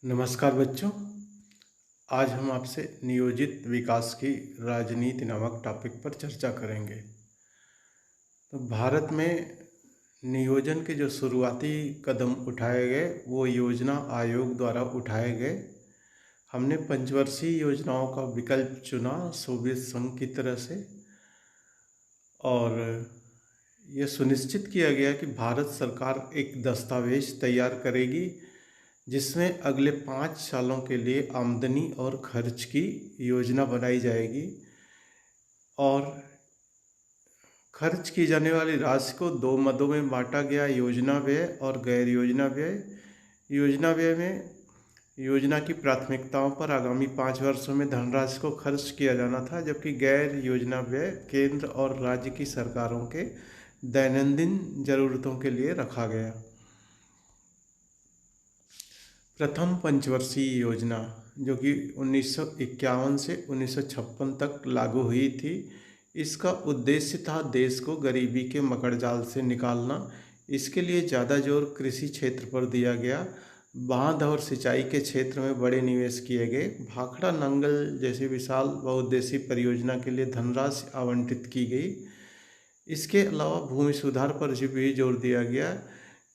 नमस्कार बच्चों। आज हम आपसे नियोजित विकास की राजनीति नामक टॉपिक पर चर्चा करेंगे। तो भारत में नियोजन के जो शुरुआती कदम उठाए गए वो योजना आयोग द्वारा उठाए गए। हमने पंचवर्षीय योजनाओं का विकल्प चुना सोवियत संघ की तरह से, और यह सुनिश्चित किया गया कि भारत सरकार एक दस्तावेज तैयार करेगी जिसमें अगले 5 सालों के लिए आमदनी और खर्च की योजना बनाई जाएगी, और खर्च की जाने वाली राशि को दो मदों में बांटा गया, योजना व्यय और गैर योजना व्यय। योजना व्यय में योजना की प्राथमिकताओं पर आगामी 5 वर्षों में धनराशि को खर्च किया जाना था, जबकि गैर योजना व्यय केंद्र और राज्य की सरकारों के दैनंदिन जरूरतों के लिए रखा गया। प्रथम पंचवर्षीय योजना जो कि 1951 से 1956 तक लागू हुई थी, इसका उद्देश्य था देश को गरीबी के मकड़जाल से निकालना। इसके लिए ज़्यादा जोर कृषि क्षेत्र पर दिया गया। बांध और सिंचाई के क्षेत्र में बड़े निवेश किए गए। भाखड़ा नंगल जैसी विशाल बहुउद्देशीय परियोजना के लिए धनराशि आवंटित की गई। इसके अलावा भूमि सुधार पर भी जोर दिया गया,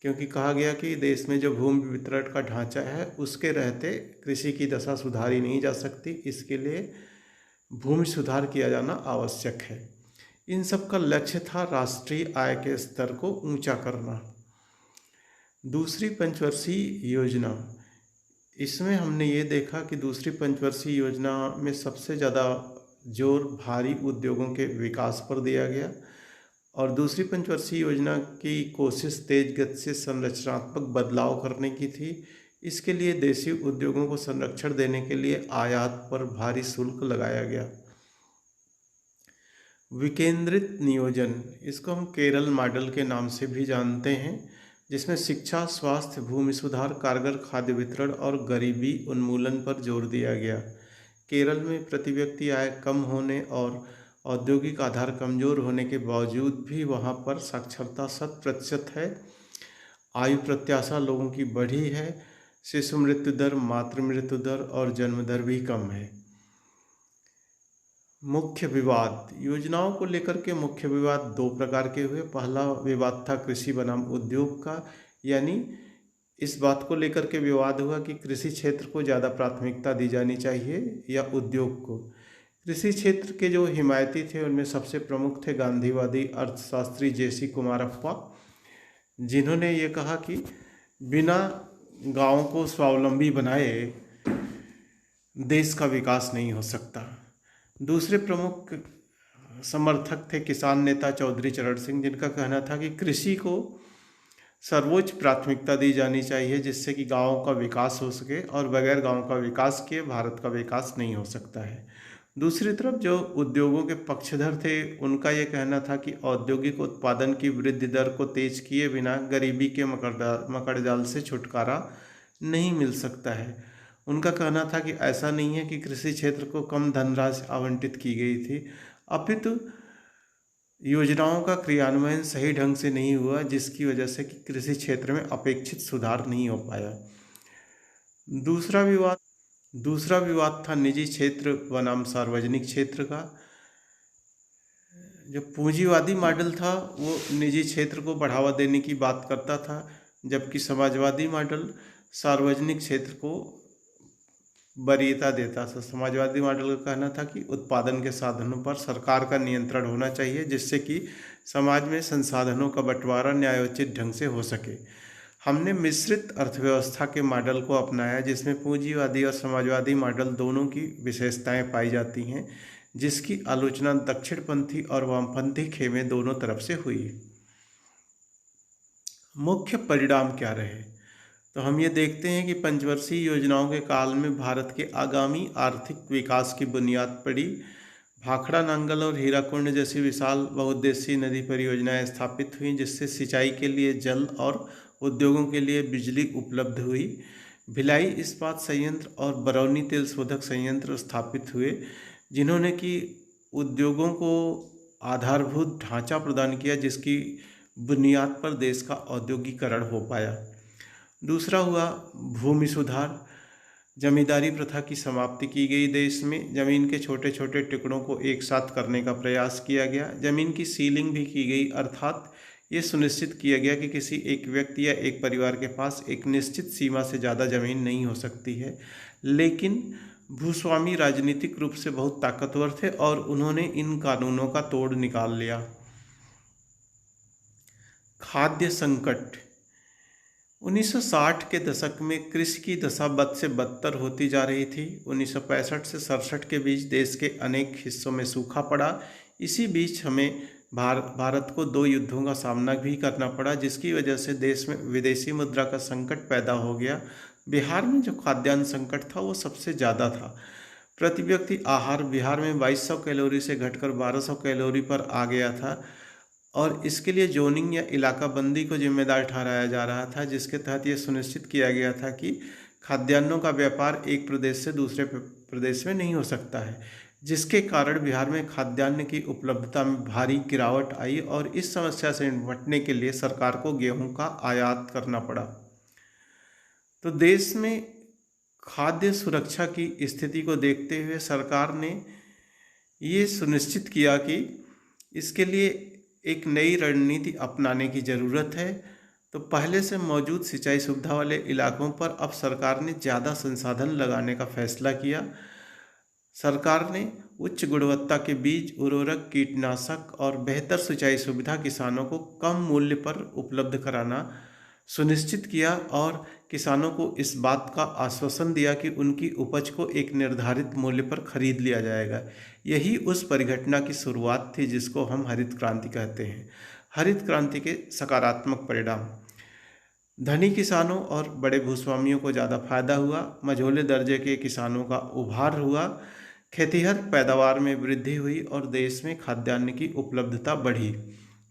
क्योंकि कहा गया कि देश में जो भूमि वितरण का ढांचा है उसके रहते कृषि की दशा सुधारी नहीं जा सकती। इसके लिए भूमि सुधार किया जाना आवश्यक है। इन सब का लक्ष्य था राष्ट्रीय आय के स्तर को ऊंचा करना। दूसरी पंचवर्षीय योजना, इसमें हमने ये देखा कि दूसरी पंचवर्षीय योजना में सबसे ज़्यादा जोर भारी उद्योगों के विकास पर दिया गया, और दूसरी पंचवर्षीय योजना की कोशिश तेज गति से संरचनात्मक बदलाव करने की थी। इसके लिए देशी उद्योगों को संरक्षण देने के लिए आयात पर भारी शुल्क लगाया गया। विकेंद्रित नियोजन, इसको हम केरल मॉडल के नाम से भी जानते हैं, जिसमें शिक्षा, स्वास्थ्य, भूमि सुधार, कारगर खाद्य वितरण और गरीबी उन्मूलन पर जोर दिया गया। केरल में प्रति व्यक्ति आय कम होने और औद्योगिक आधार कमजोर होने के बावजूद भी वहाँ पर साक्षरता 100% है। आयु प्रत्याशा लोगों की बढ़ी है। शिशु मृत्यु दर, मातृ मृत्यु दर और जन्म दर भी कम है। मुख्य विवाद, योजनाओं को लेकर के मुख्य विवाद दो प्रकार के हुए। पहला विवाद था कृषि बनाम उद्योग का, यानी इस बात को लेकर के विवाद हुआ कि कृषि क्षेत्र को ज़्यादा प्राथमिकता दी जानी चाहिए या उद्योग को। कृषि क्षेत्र के जो हिमायती थे उनमें सबसे प्रमुख थे गांधीवादी अर्थशास्त्री जे.सी. कुमारप्पा, जिन्होंने ये कहा कि बिना गांवों को स्वावलंबी बनाए देश का विकास नहीं हो सकता। दूसरे प्रमुख समर्थक थे किसान नेता चौधरी चरण सिंह, जिनका कहना था कि कृषि को सर्वोच्च प्राथमिकता दी जानी चाहिए, जिससे कि गाँव का विकास हो सके, और बगैर गाँव का विकास किए भारत का विकास नहीं हो सकता है। दूसरी तरफ जो उद्योगों के पक्षधर थे उनका ये कहना था कि औद्योगिक उत्पादन की वृद्धि दर को तेज किए बिना गरीबी के मकड़जाल से छुटकारा नहीं मिल सकता है। उनका कहना था कि ऐसा नहीं है कि कृषि क्षेत्र को कम धनराशि आवंटित की गई थी, अपितु योजनाओं का क्रियान्वयन सही ढंग से नहीं हुआ, जिसकी वजह से कि कृषि क्षेत्र में अपेक्षित सुधार नहीं हो पाया। दूसरा विवाद था निजी क्षेत्र बनाम सार्वजनिक क्षेत्र का। जो पूंजीवादी मॉडल था वो निजी क्षेत्र को बढ़ावा देने की बात करता था, जबकि समाजवादी मॉडल सार्वजनिक क्षेत्र को वरीयता देता था। समाजवादी मॉडल का कहना था कि उत्पादन के साधनों पर सरकार का नियंत्रण होना चाहिए, जिससे कि समाज में संसाधनों का बंटवारा न्यायोचित ढंग से हो सके। हमने मिश्रित अर्थव्यवस्था के मॉडल को अपनाया, जिसमें पूंजीवादी और समाजवादी मॉडल दोनों की विशेषताएं पाई जाती हैं, जिसकी आलोचना दक्षिणपंथी और वामपंथी खेमे दोनों तरफ से हुई। मुख्य परिणाम क्या रहे, तो हम ये देखते हैं कि पंचवर्षीय योजनाओं के काल में भारत के आगामी आर्थिक विकास की बुनियाद पड़ी। भाखड़ा नांगल और हीराकुंड जैसी विशाल बहुउद्देशीय नदी परियोजनाएं स्थापित हुईं, जिससे सिंचाई के लिए जल और उद्योगों के लिए बिजली उपलब्ध हुई। भिलाई इस्पात संयंत्र और बरौनी तेल शोधक संयंत्र स्थापित हुए, जिन्होंने कि उद्योगों को आधारभूत ढांचा प्रदान किया, जिसकी बुनियाद पर देश का औद्योगिकरण हो पाया। दूसरा हुआ भूमि सुधार। जमींदारी प्रथा की समाप्ति की गई। देश में जमीन के छोटे छोटे टुकड़ों को एक साथ करने का प्रयास किया गया। जमीन की सीलिंग भी की गई, अर्थात ये सुनिश्चित किया गया कि किसी एक व्यक्ति या एक परिवार के पास एक निश्चित सीमा से ज़्यादा जमीन नहीं हो सकती है। लेकिन भूस्वामी राजनीतिक रूप से बहुत ताकतवर थे और उन्होंने इन कानूनों का तोड़ निकाल लिया। खाद्य संकट। 1960 के दशक में कृषि की दशा बद से बदतर होती जा रही थी। 1965 से 67 के बीच देश के अनेक हिस्सों में सूखा पड़ा। इसी बीच हमें भारत को 2 युद्धों का सामना भी करना पड़ा, जिसकी वजह से देश में विदेशी मुद्रा का संकट पैदा हो गया। बिहार में जो खाद्यान्न संकट था वो सबसे ज़्यादा था। प्रति व्यक्ति आहार बिहार में 2200 कैलोरी से घटकर 1200 कैलोरी पर आ गया था और इसके लिए जोनिंग या इलाका बंदी को जिम्मेदार ठहराया जा रहा था, जिसके तहत यह सुनिश्चित किया गया था कि खाद्यान्नों का व्यापार एक प्रदेश से दूसरे प्रदेश में नहीं हो सकता है, जिसके कारण बिहार में खाद्यान्न की उपलब्धता में भारी गिरावट आई और इस समस्या से निपटने के लिए सरकार को गेहूं का आयात करना पड़ा। तो देश में खाद्य सुरक्षा की स्थिति को देखते हुए सरकार ने ये सुनिश्चित किया कि इसके लिए एक नई रणनीति अपनाने की ज़रूरत है। तो पहले से मौजूद सिंचाई सुविधा वाले इलाकों पर अब सरकार ने ज़्यादा संसाधन लगाने का फैसला किया। सरकार ने उच्च गुणवत्ता के बीज, उर्वरक, कीटनाशक और बेहतर सिंचाई सुविधा किसानों को कम मूल्य पर उपलब्ध कराना सुनिश्चित किया और किसानों को इस बात का आश्वासन दिया कि उनकी उपज को एक निर्धारित मूल्य पर खरीद लिया जाएगा। यही उस परिघटना की शुरुआत थी जिसको हम हरित क्रांति कहते हैं। हरित क्रांति के सकारात्मक परिणाम। धनी किसानों और बड़े भूस्वामियों को ज़्यादा फायदा हुआ। मझोले दर्जे के किसानों का उभार हुआ। खेतिहर पैदावार में वृद्धि हुई और देश में खाद्यान्न की उपलब्धता बढ़ी।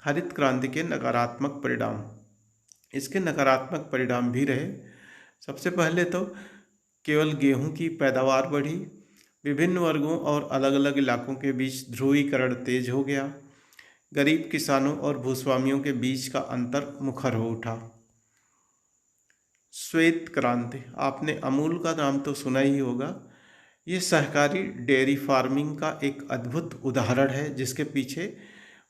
हरित क्रांति के नकारात्मक परिणाम। इसके नकारात्मक परिणाम भी रहे। सबसे पहले तो केवल गेहूं की पैदावार बढ़ी। विभिन्न वर्गों और अलग अलग इलाकों के बीच ध्रुवीकरण तेज हो गया। गरीब किसानों और भूस्वामियों के बीच का अंतर मुखर हो उठा। श्वेत क्रांति। आपने अमूल का नाम तो सुना ही होगा। ये सहकारी डेयरी फार्मिंग का एक अद्भुत उदाहरण है जिसके पीछे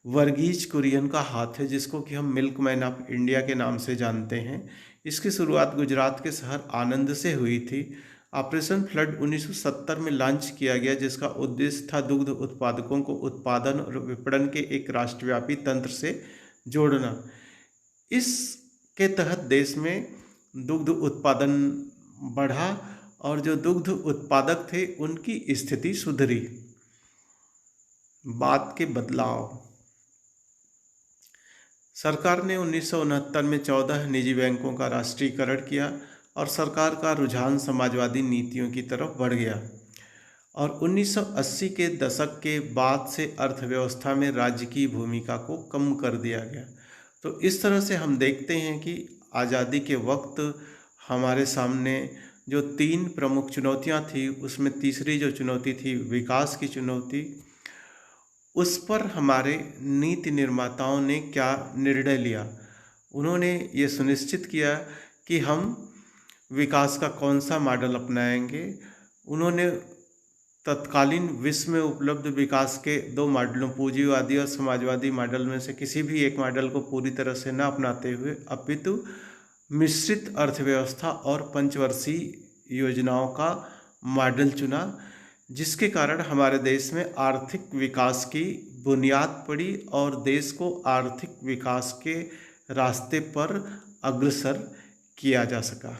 वर्गीज कुरियन का हाथ है, जिसको कि हम मिल्कमैन ऑफ इंडिया के नाम से जानते हैं। इसकी शुरुआत गुजरात के शहर आनंद से हुई थी। ऑपरेशन फ्लड 1970 में लॉन्च किया गया, जिसका उद्देश्य था दुग्ध उत्पादकों को उत्पादन और विपणन के एक राष्ट्रव्यापी तंत्र से जोड़ना। इसके तहत देश में दुग्ध उत्पादन बढ़ा और जो दुग्ध उत्पादक थे उनकी स्थिति सुधरी। बाद के बदलाव। सरकार ने 1969 में 14 निजी बैंकों का राष्ट्रीयकरण किया और सरकार का रुझान समाजवादी नीतियों की तरफ बढ़ गया और 1980 के दशक के बाद से अर्थव्यवस्था में राज्य की भूमिका को कम कर दिया गया। तो इस तरह से हम देखते हैं कि आज़ादी के वक्त हमारे सामने जो 3 प्रमुख चुनौतियां थी, उसमें तीसरी जो चुनौती थी विकास की चुनौती, उस पर हमारे नीति निर्माताओं ने क्या निर्णय लिया। उन्होंने ये सुनिश्चित किया कि हम विकास का कौन सा मॉडल अपनाएंगे। उन्होंने तत्कालीन विश्व में उपलब्ध विकास के 2 मॉडलों, पूंजीवादी और समाजवादी मॉडल में से किसी भी एक मॉडल को पूरी तरह से न अपनाते हुए अपितु मिश्रित अर्थव्यवस्था और पंचवर्षीय योजनाओं का मॉडल चुना, जिसके कारण हमारे देश में आर्थिक विकास की बुनियाद पड़ी और देश को आर्थिक विकास के रास्ते पर अग्रसर किया जा सका।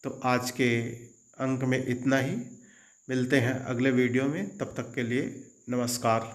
तो आज के अंक में इतना ही। मिलते हैं अगले वीडियो में, तब तक के लिए नमस्कार।